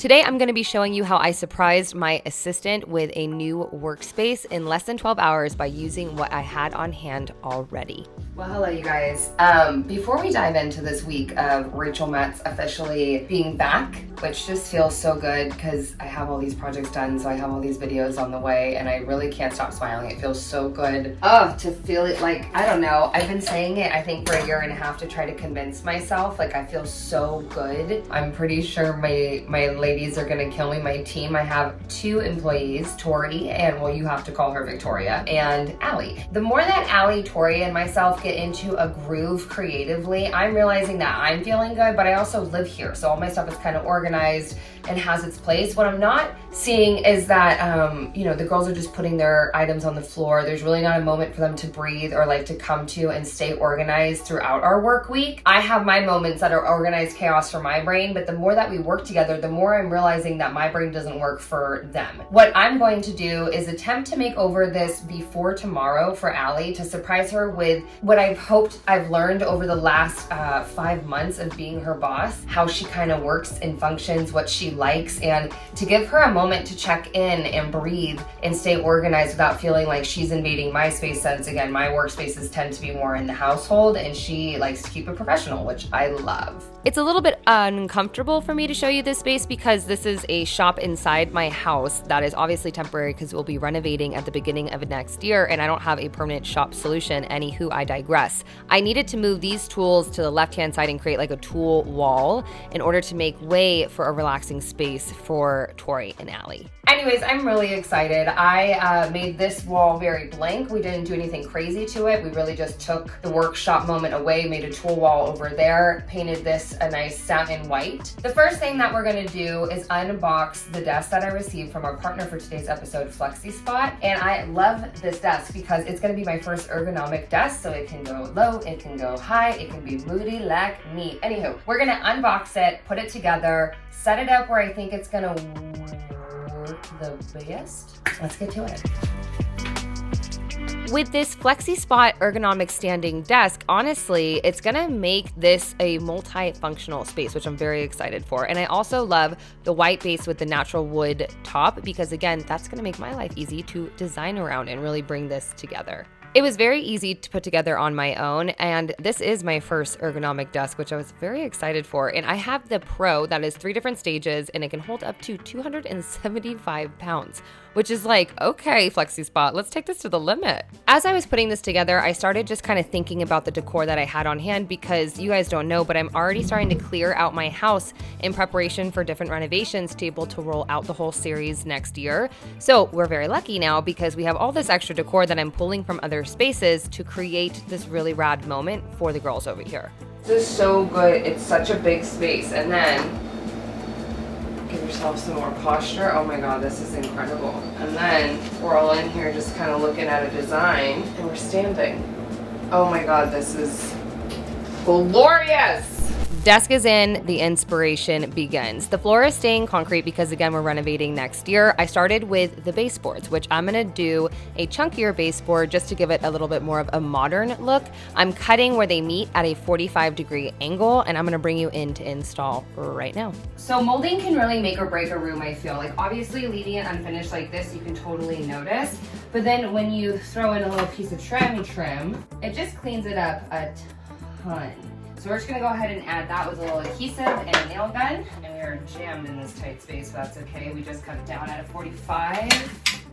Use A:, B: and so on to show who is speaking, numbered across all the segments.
A: Today, I'm going to be showing you how I surprised my assistant with a new workspace in less than 12 hours by using what I had on hand already. Well, hello, you guys. Before we dive into this week of Rachel Metz officially being back, which just feels so good because I have all these projects done, so I have all these videos on the way, and I really can't stop smiling. It feels so good. Oh, to feel it like, I don't know. I've been saying it, I think, for a year and a half to try to convince myself. Like, I feel so good. I'm pretty sure my ladies are gonna kill me, my team. I have 2 employees, Tori, and well, you have to call her Victoria, and Allie. The more that Allie, Tori, and myself get into a groove creatively, I'm realizing that I'm feeling good, but I also live here, so all my stuff is kind of organized and has its place. What I'm not seeing is that, the girls are just putting their items on the floor. There's really not a moment for them to breathe or like to come to and stay organized throughout our work week. I have my moments that are organized chaos for my brain, but the more that we work together, the more I'm realizing that my brain doesn't work for them. What I'm going to do is attempt to make over this before tomorrow for Allie to surprise her with what I've hoped I've learned over the last 5 months of being her boss, how she kind of works and functions, what she likes, and to give her a moment to check in and breathe and stay organized without feeling like she's invading my space, since again, my workspaces tend to be more in the household and she likes to keep it professional, which I love. It's a little bit uncomfortable for me to show you this space because this is a shop inside my house that is obviously temporary because we'll be renovating at the beginning of next year, and I don't have a permanent shop solution. Anywho, I digress. I needed to move these tools to the left-hand side and create like a tool wall in order to make way for a relaxing space for Tori and Allie. Anyways, I'm really excited. I made this wall very blank. We didn't do anything crazy to it. We really just took the workshop moment away, made a tool wall over there, painted this a nice satin white. The first thing that we're gonna do is unbox the desk that I received from our partner for today's episode, FlexiSpot. And I love this desk because it's gonna be my first ergonomic desk, so it can go low, it can go high, it can be moody like me. Anywho, we're gonna unbox it, put it together, set it up where I think it's gonna work the best. Let's get to it. With this FlexiSpot ergonomic standing desk, honestly, it's gonna make this a multi-functional space, which I'm very excited for. And I also love the white base with the natural wood top because again, that's gonna make my life easy to design around and really bring this together. It was very easy to put together on my own, and this is my first ergonomic desk, which I was very excited for. And I have the Pro that is 3 different stages, and it can hold up to 275 pounds, which is like, okay, FlexiSpot, let's take this to the limit. As I was putting this together, I started just kind of thinking about the decor that I had on hand because you guys don't know, but I'm already starting to clear out my house in preparation for different renovations to be able to roll out the whole series next year. So we're very lucky now because we have all this extra decor that I'm pulling from other spaces to create this really rad moment for the girls over here. This is so good. It's such a big space. And then give yourself some more posture. Oh my God, this is incredible. And then we're all in here just kind of looking at a design and we're standing. Oh my God, this is glorious. Desk is in, the inspiration begins. The floor is staying concrete because again, we're renovating next year. I started with the baseboards, which I'm gonna do a chunkier baseboard just to give it a little bit more of a modern look. I'm cutting where they meet at a 45-degree angle, and I'm gonna bring you in to install right now. So molding can really make or break a room, I feel. Like obviously leaving it unfinished like this, you can totally notice. But then when you throw in a little piece of trim, it just cleans it up a ton. So we're just gonna go ahead and add that with a little adhesive and a nail gun. And we are jammed in this tight space, but that's okay. We just cut it down at a 45.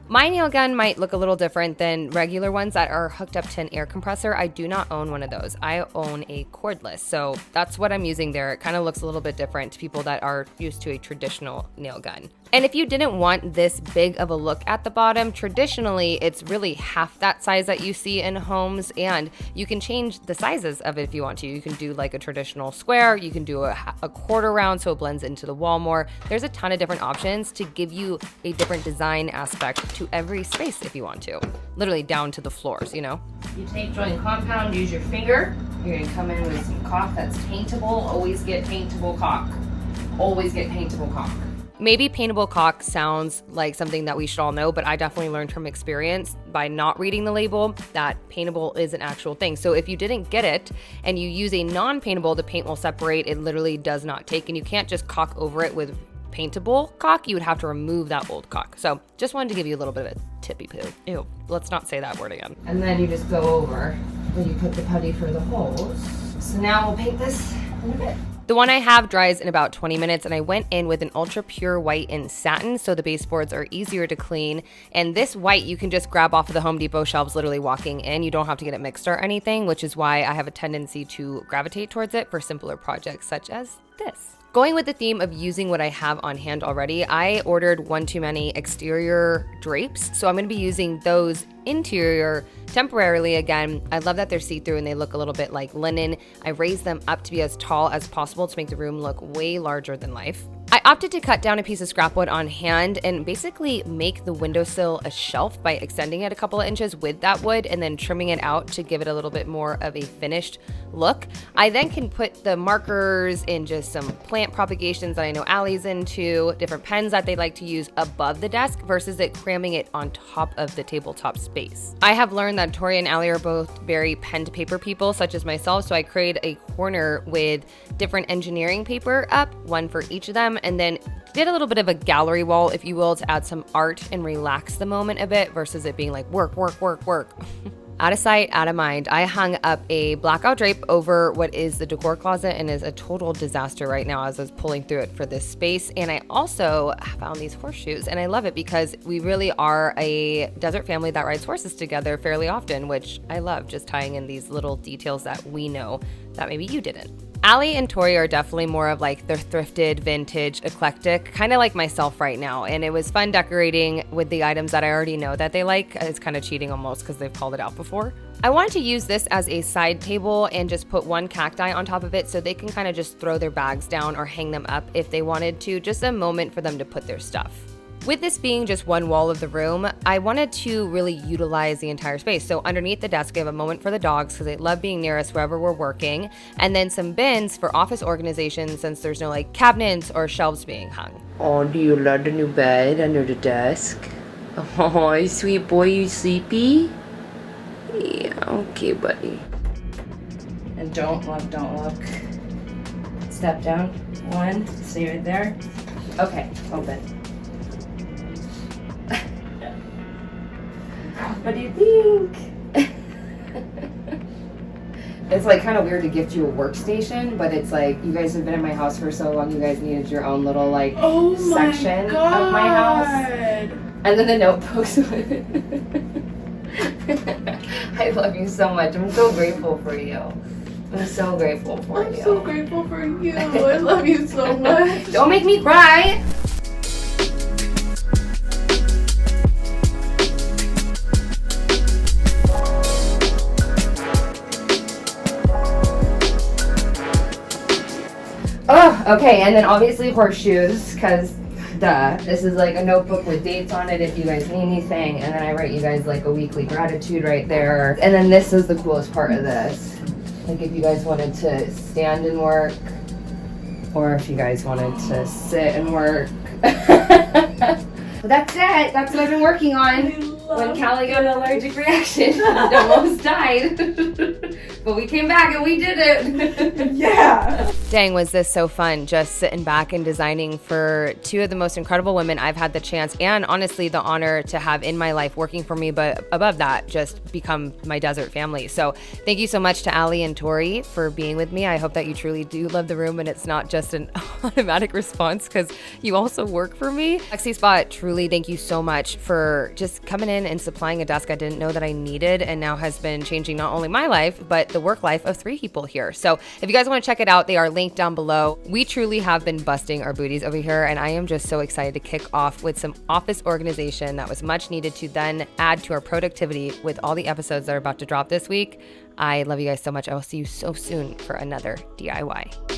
A: My nail gun might look a little different than regular ones that are hooked up to an air compressor. I do not own one of those. I own a cordless, so that's what I'm using there. It kind of looks a little bit different to people that are used to a traditional nail gun. And if you didn't want this big of a look at the bottom, traditionally it's really half that size that you see in homes, and you can change the sizes of it if you want to. You can do like a traditional square, you can do a quarter round so it blends into the wall more. There's a ton of different options to give you a different design aspect to every space if you want to. Literally down to the floors, you know? You take joint compound, use your finger. You're gonna come in with some caulk that's paintable. Always get paintable caulk. Always get paintable caulk. Maybe paintable caulk sounds like something that we should all know, but I definitely learned from experience by not reading the label that paintable is an actual thing. So if you didn't get it and you use a non-paintable, the paint will separate. It literally does not take, and you can't just caulk over it with paintable caulk, you would have to remove that old caulk. So just wanted to give you a little bit of a tippy poo. Ew, let's not say that word again. And then you just go over where you put the putty for the holes. So now we'll paint this in a bit. The one I have dries in about 20 minutes, and I went in with an ultra pure white in satin so the baseboards are easier to clean. And this white you can just grab off of the Home Depot shelves literally walking in. You don't have to get it mixed or anything, which is why I have a tendency to gravitate towards it for simpler projects such as this. Going with the theme of using what I have on hand already, I ordered one too many exterior drapes. So I'm gonna be using those interior temporarily again. I love that they're see-through and they look a little bit like linen. I raised them up to be as tall as possible to make the room look way larger than life. I opted to cut down a piece of scrap wood on hand and basically make the windowsill a shelf by extending it a couple of inches with that wood and then trimming it out to give it a little bit more of a finished look. I then can put the markers and just some plant propagations that I know Allie's into, different pens that they like to use above the desk versus it cramming it on top of the tabletop space. I have learned that Tori and Allie are both very pen to paper people, such as myself, so I created a corner with different engineering paper up, one for each of them, and then did a little bit of a gallery wall, if you will, to add some art and relax the moment a bit versus it being like work, work, work, work. Out of sight, out of mind. I hung up a blackout drape over what is the decor closet and is a total disaster right now as I was pulling through it for this space. And I also found these horseshoes and I love it because we really are a desert family that rides horses together fairly often, which I love, just tying in these little details that we know that maybe you didn't. Allie and Tori are definitely more of like they're thrifted, vintage, eclectic, kind of like myself right now. And it was fun decorating with the items that I already know that they like. It's kind of cheating almost because they've called it out before. I wanted to use this as a side table and just put one cacti on top of it so they can kind of just throw their bags down or hang them up if they wanted to, just a moment for them to put their stuff. With this being just one wall of the room, I wanted to really utilize the entire space. So underneath the desk, I have a moment for the dogs because they love being near us wherever we're working. And then some bins for office organization since there's no like cabinets or shelves being hung. Oh, do you love the new bed under the desk? Oh, sweet boy, you sleepy? Yeah, okay, buddy. And don't look. Step down. One, stay right there. Okay, open. What do you think? It's like kind of weird to gift you a workstation, but it's like you guys have been in my house for so long, you guys needed your own little like section of my house. And then the notebooks. I love you so much. I'm so grateful for you. I'm so grateful for you.
B: I'm so grateful for you. I love you so much.
A: Don't make me cry. Oh, okay, and then obviously horseshoes, because duh. This is like a notebook with dates on it if you guys need anything, and then I write you guys like a weekly gratitude right there. And then this is the coolest part of this. Like if you guys wanted to stand and work, or if you guys wanted to sit and work. But that's it. That's what I've been working on. When Callie got an allergic reaction and almost died. But we came back and we did it.
B: Yeah.
A: Dang, was this so fun, just sitting back and designing for two of the most incredible women I've had the chance and honestly the honor to have in my life working for me, but above that, just become my desert family. So thank you so much to Allie and Tori for being with me. I hope that you truly do love the room and it's not just an automatic response because you also work for me. Lexi Spot, truly thank you so much for just coming in and supplying a desk I didn't know that I needed and now has been changing not only my life, but the work life of 3 people here. So if you guys want to check it out, they are linked down below. We truly have been busting our booties over here and I am just so excited to kick off with some office organization that was much needed to then add to our productivity with all the episodes that are about to drop this week. I love you guys so much. I will see you so soon for another DIY.